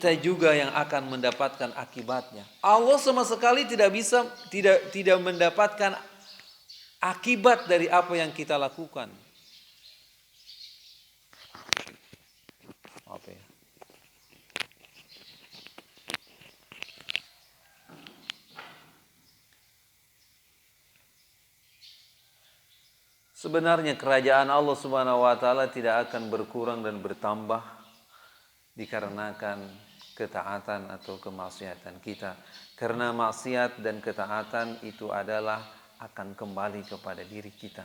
kita juga yang akan mendapatkan akibatnya. Allah sama sekali tidak mendapatkan akibat dari apa yang kita lakukan. Apa ya? Sebenarnya kerajaan Allah Subhanahu wa taala tidak akan berkurang dan bertambah dikarenakan ketaatan atau kemaksiatan kita. Karena maksiat dan ketaatan itu adalah akan kembali kepada diri kita.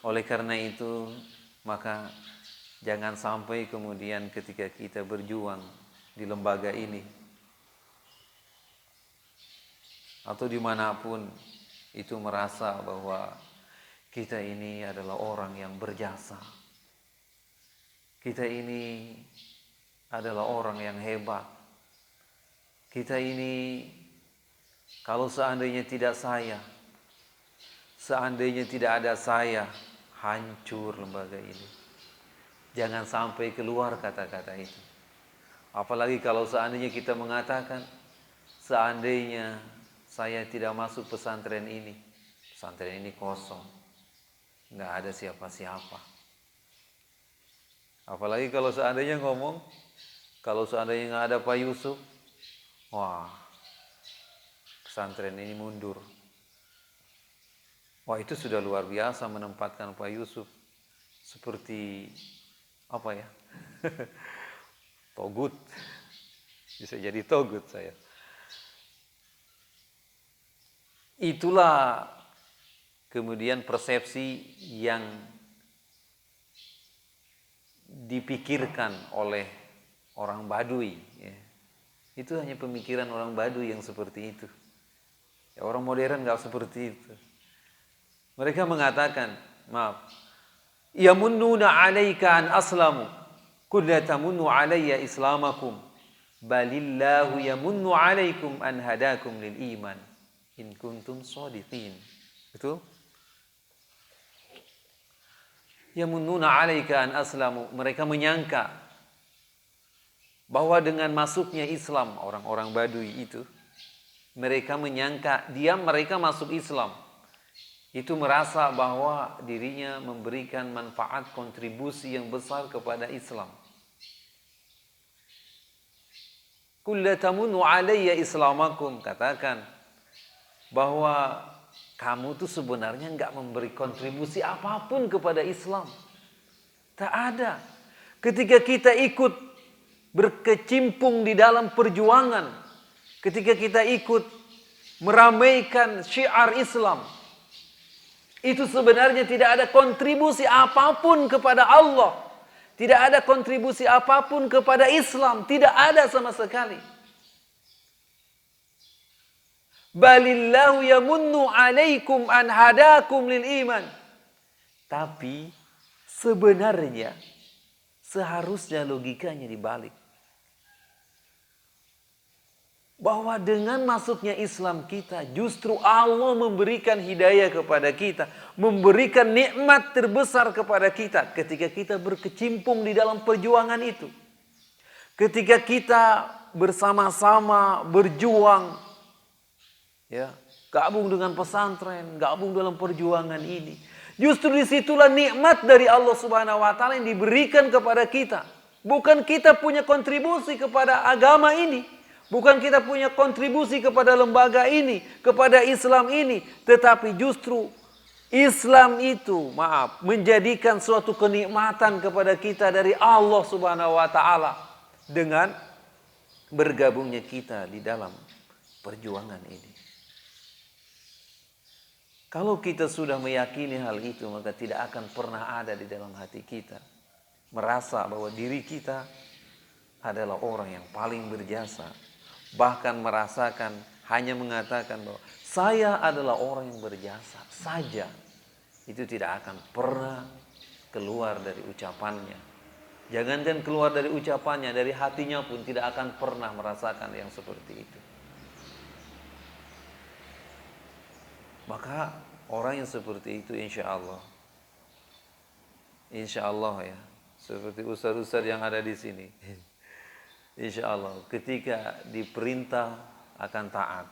Oleh karena itu, maka jangan sampai kemudian ketika kita berjuang di lembaga ini atau dimanapun itu merasa bahwa kita ini adalah orang yang berjasa. Kita ini adalah orang yang hebat. Kita ini kalau seandainya tidak saya, seandainya tidak ada saya, hancur lembaga ini. Jangan sampai keluar kata-kata itu. Apalagi kalau seandainya kita mengatakan, seandainya saya tidak masuk pesantren ini kosong. Nggak ada siapa-siapa. Apalagi kalau seandainya ngomong, kalau seandainya nggak ada Pak Yusuf, wah, pesantren ini mundur. Wah, itu sudah luar biasa menempatkan Pak Yusuf seperti apa ya? Togut. Bisa jadi togut saya. Itulah kemudian persepsi yang dipikirkan oleh orang Baduy. Ya. Itu hanya pemikiran orang Baduy yang seperti itu. Ya, orang modern nggak seperti itu. Mereka mengatakan, yamunnuna 'alaika an aslamu, qul la tamunnu 'alayya islamakum, balillahu yamunnu 'alaikum an hadakum lil iman in kuntum shadiqin. Betul? Yamunnuna 'alaika an aslamu, mereka menyangka bahwa dengan masuknya Islam, orang-orang Baduy itu, mereka menyangka mereka masuk Islam. Itu merasa bahwa dirinya memberikan manfaat kontribusi yang besar kepada Islam. Qul la tamunnu 'alayya islamakum, katakan bahwa kamu tuh sebenarnya enggak memberi kontribusi apapun kepada Islam. Tak ada. Ketika kita ikut berkecimpung di dalam perjuangan, ketika kita ikut meramaikan syiar Islam, itu sebenarnya tidak ada kontribusi apapun kepada Allah. Tidak ada kontribusi apapun kepada Islam. Tidak ada sama sekali. Balillahu yamunnu 'alaikum an hadakum lil iman. Tapi sebenarnya seharusnya logikanya dibalik. Bahwa dengan masuknya Islam kita, justru Allah memberikan hidayah kepada kita, memberikan nikmat terbesar kepada kita ketika kita berkecimpung di dalam perjuangan itu. Ketika kita bersama-sama berjuang, ya, gabung dengan pesantren, gabung dalam perjuangan ini. Justru disitulah nikmat dari Allah Subhanahu wa taala yang diberikan kepada kita. Bukan kita punya kontribusi kepada agama ini. Bukan kita punya kontribusi kepada lembaga ini, kepada Islam ini. Tetapi justru Islam itu, menjadikan suatu kenikmatan kepada kita dari Allah Subhanahu wa taala dengan bergabungnya kita di dalam perjuangan ini. Kalau kita sudah meyakini hal itu, maka tidak akan pernah ada di dalam hati kita merasa bahwa diri kita adalah orang yang paling berjasa. Bahkan merasakan, hanya mengatakan bahwa saya adalah orang yang berjasa saja. Itu tidak akan pernah keluar dari ucapannya. Jangankan keluar dari ucapannya, dari hatinya pun tidak akan pernah merasakan yang seperti itu. Maka orang yang seperti itu insya Allah ya, seperti ustaz-ustaz yang ada di sini, Insya Allah ketika diperintah akan taat.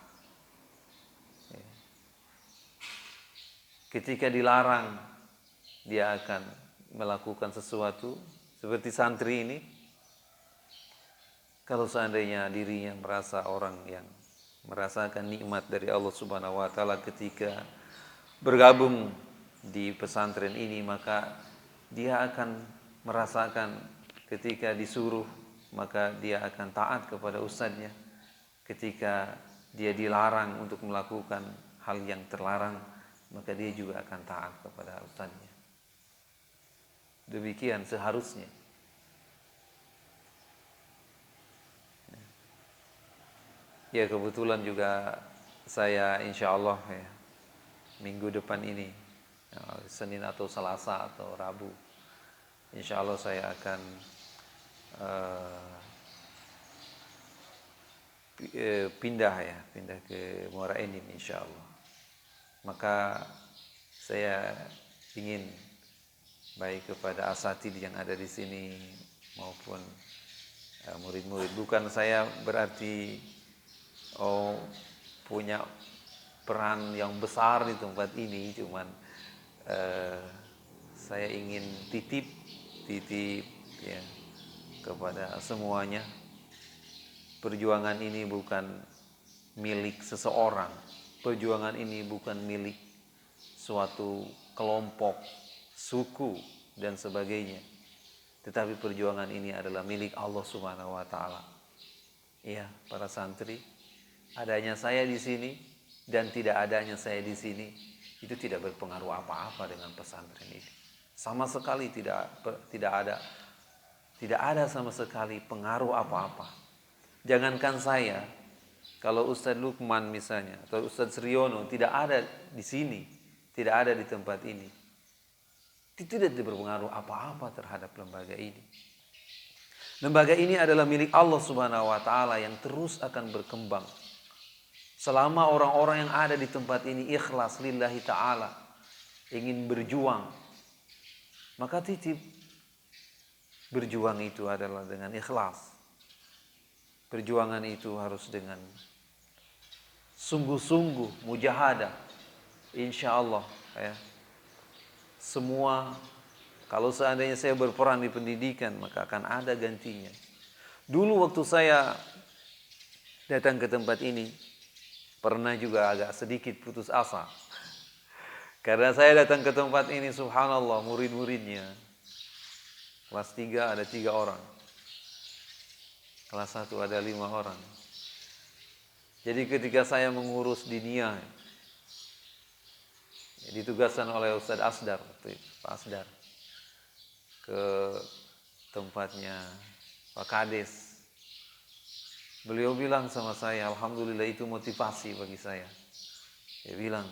Ketika dilarang dia akan melakukan sesuatu. Seperti santri ini, kalau seandainya dirinya merasa orang yang merasakan nikmat dari Allah Subhanahu wa taala ketika bergabung di pesantren ini, maka dia akan merasakan ketika disuruh maka dia akan taat kepada ustadznya. Ketika dia dilarang untuk melakukan hal yang terlarang, maka dia juga akan taat kepada ustadznya. Demikian seharusnya. Ya, kebetulan juga saya insya Allah ya, minggu depan ini, Senin atau Selasa atau Rabu, insya Allah saya akan pindah ke Muara Enim insya Allah. Maka saya ingin baik kepada asatidz yang ada di sini maupun murid-murid. Bukan saya berarti punya peran yang besar di tempat ini, cuman saya ingin titip ya kepada semuanya. Perjuangan ini bukan milik seseorang. Perjuangan ini bukan milik suatu kelompok, suku dan sebagainya. Tetapi perjuangan ini adalah milik Allah Subhanahu wa taala. Iya, para santri, adanya saya di sini dan tidak adanya saya di sini itu tidak berpengaruh apa-apa dengan pesantren ini. Sama sekali tidak ada sama sekali pengaruh apa-apa. Jangankan saya, kalau Ustadz Lukman misalnya atau Ustadz Sriono tidak ada di sini, tidak ada di tempat ini, itu tidak berpengaruh apa-apa terhadap lembaga ini. Lembaga ini adalah milik Allah Subhanahu wa taala yang terus akan berkembang. Selama orang-orang yang ada di tempat ini ikhlas lillahi ta'ala, ingin berjuang, maka titip berjuang itu adalah dengan ikhlas. Perjuangan itu harus dengan sungguh-sungguh, mujahadah. Insya Allah ya. Semua, kalau seandainya saya berperan di pendidikan, maka akan ada gantinya. Dulu waktu saya datang ke tempat ini, pernah juga agak sedikit putus asa. Karena saya datang ke tempat ini, subhanallah, murid-muridnya kelas 3 ada 3 orang. Kelas 1 ada 5 orang. Jadi ketika saya mengurus dinia, ditugaskan oleh Ustadz Asdar, Pak Asdar, ke tempatnya Pak Kades. Beliau bilang sama saya, alhamdulillah itu motivasi bagi saya. Dia bilang,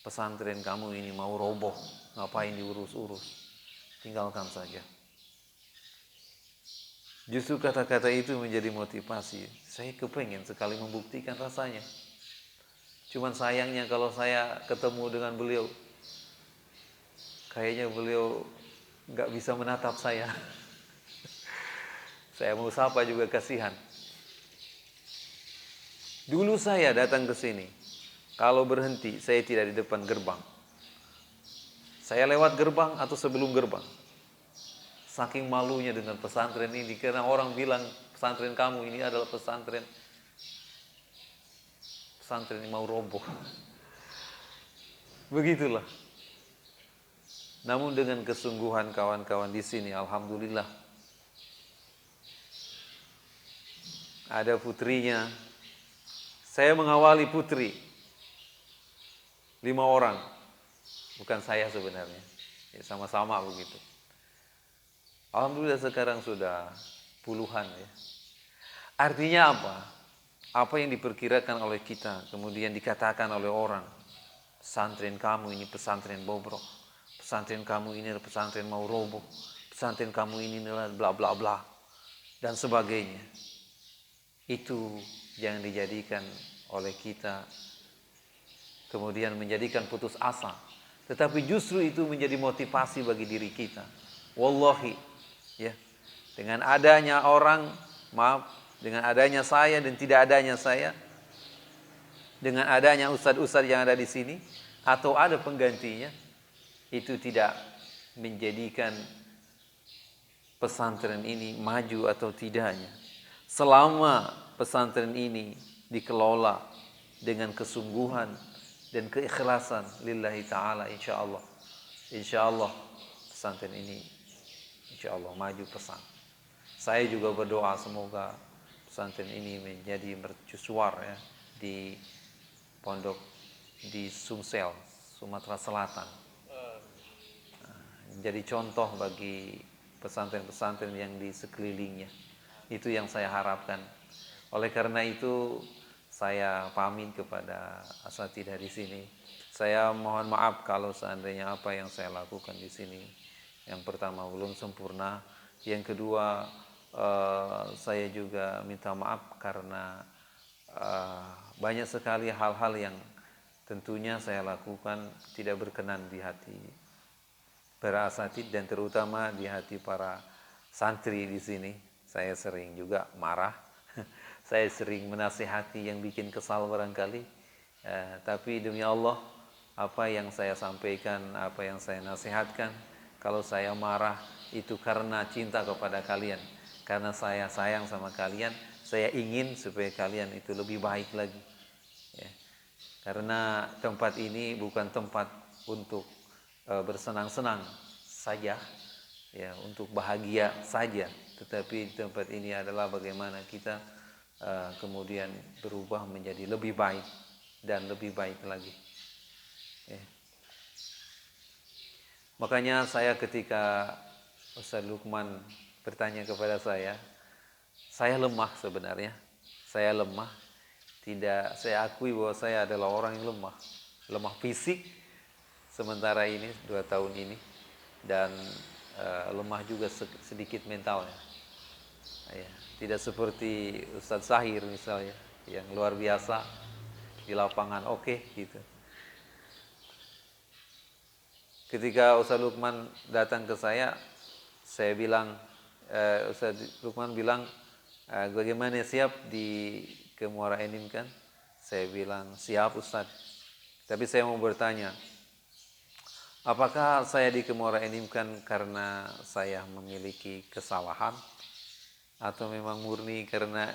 pesantren kamu ini mau roboh, ngapain diurus-urus, tinggalkan saja. Justru kata-kata itu menjadi motivasi. Saya kepengen sekali membuktikan rasanya. Cuman sayangnya kalau saya ketemu dengan beliau, kayaknya beliau gak bisa menatap saya. Saya mau sapa juga kasihan. Dulu saya datang ke sini, kalau berhenti saya tidak di depan gerbang. Saya lewat gerbang atau sebelum gerbang. Saking malunya dengan pesantren ini, karena orang bilang pesantren kamu ini adalah pesantren yang mau roboh. Begitulah. Namun dengan kesungguhan kawan-kawan di sini, alhamdulillah, ada putrinya. Saya mengawali putri 5 orang, bukan saya sebenarnya, ya, sama-sama begitu. Alhamdulillah sekarang sudah puluhan ya. Artinya apa? Apa yang diperkirakan oleh kita, kemudian dikatakan oleh orang, pesantren kamu ini pesantren bobrok, pesantren kamu ini adalah pesantren mau roboh, pesantren kamu ini adalah bla bla bla, dan sebagainya. Itu yang dijadikan oleh kita, kemudian menjadikan putus asa. Tetapi justru itu menjadi motivasi bagi diri kita. Wallahi, ya, dengan adanya orang Maaf, dengan adanya saya dan tidak adanya saya, dengan adanya ustadz-ustadz yang ada di sini, atau ada penggantinya, itu tidak menjadikan pesantren ini maju atau tidaknya. Selama pesantren ini dikelola dengan kesungguhan dan keikhlasan lillahi ta'ala, insya Allah pesantren ini insya Allah maju pesat. Saya juga berdoa semoga pesantren ini menjadi mercusuar ya di pondok di Sumsel, Sumatera Selatan. Jadi contoh bagi pesantren-pesantren yang di sekelilingnya. Itu yang saya harapkan. Oleh karena itu saya pamit kepada asatidzah di sini. Saya mohon maaf kalau seandainya apa yang saya lakukan di sini, yang pertama belum sempurna, yang kedua saya juga minta maaf karena banyak sekali hal-hal yang tentunya saya lakukan tidak berkenan di hati para asatidz dan terutama di hati para santri di sini. Saya sering juga marah, saya sering menasihati yang bikin kesal barangkali. Tapi demi Allah, apa yang saya sampaikan, apa yang saya nasihatkan, kalau saya marah itu karena cinta kepada kalian, karena saya sayang sama kalian, saya ingin supaya kalian itu lebih baik lagi. Ya. Karena tempat ini bukan tempat untuk bersenang-senang saja, ya, untuk bahagia saja, tetapi tempat ini adalah bagaimana kita kemudian berubah menjadi lebih baik dan lebih baik lagi. Ya. Makanya saya ketika Ustaz Lukman bertanya kepada saya lemah sebenarnya. Saya lemah. Tidak, saya akui bahwa saya adalah orang yang lemah fisik sementara ini 2 tahun ini, dan lemah juga sedikit mentalnya. Ya, tidak seperti Ustadz Zahir misalnya yang luar biasa di lapangan, oke, gitu. Ketika Ustadz Lukman datang ke saya bilang, Ustadz Lukman bilang, bagaimana, siap di ke Muara Enim kan? Saya bilang, siap Ustadz. Tapi saya mau bertanya, apakah saya di Muara Enim kan karena saya memiliki kesalahan, atau memang murni karena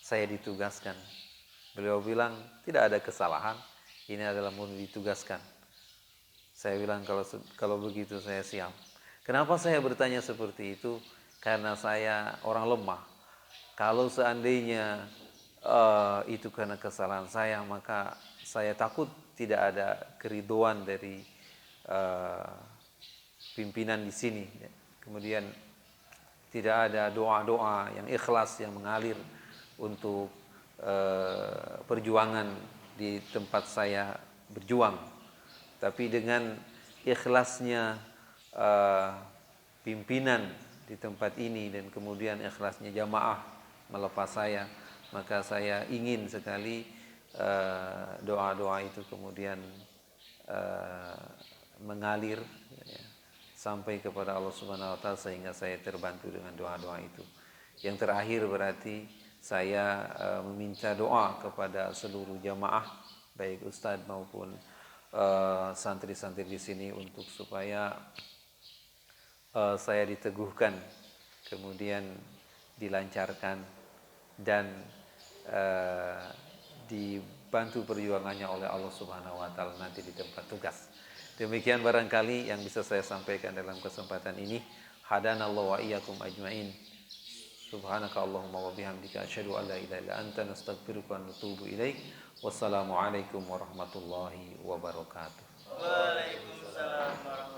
saya ditugaskan? Beliau bilang, tidak ada kesalahan, ini adalah murni ditugaskan. Saya bilang, kalau begitu saya siap. Kenapa saya bertanya seperti itu? Karena saya orang lemah. Kalau seandainya itu karena kesalahan saya, maka saya takut tidak ada keridhaan dari pimpinan di sini. Kemudian tidak ada doa-doa yang ikhlas yang mengalir untuk perjuangan di tempat saya berjuang. Tapi dengan ikhlasnya pimpinan di tempat ini dan kemudian ikhlasnya jamaah melepas saya, maka saya ingin sekali doa-doa itu kemudian mengalir ya, sampai kepada Allah Subhanahu wa taala sehingga saya terbantu dengan doa-doa itu. Yang terakhir berarti saya meminta doa kepada seluruh jamaah, baik ustadz maupun santri-santri di sini, untuk supaya saya diteguhkan, kemudian dilancarkan dan dibantu perjuangannya oleh Allah Subhanahu wa taala nanti di tempat tugas. Demikian barangkali yang bisa saya sampaikan dalam kesempatan ini. Hadanallahu wa iyyakum ajmain. Subhanaka Allahumma wa bihamdika asyhadu an la ilaha illa anta nastaghfiruka wa natubu ilaik. Wassalamualaikum warahmatullahi wabarakatuh. Waalaikumsalam warahmatullahi wabarakatuh.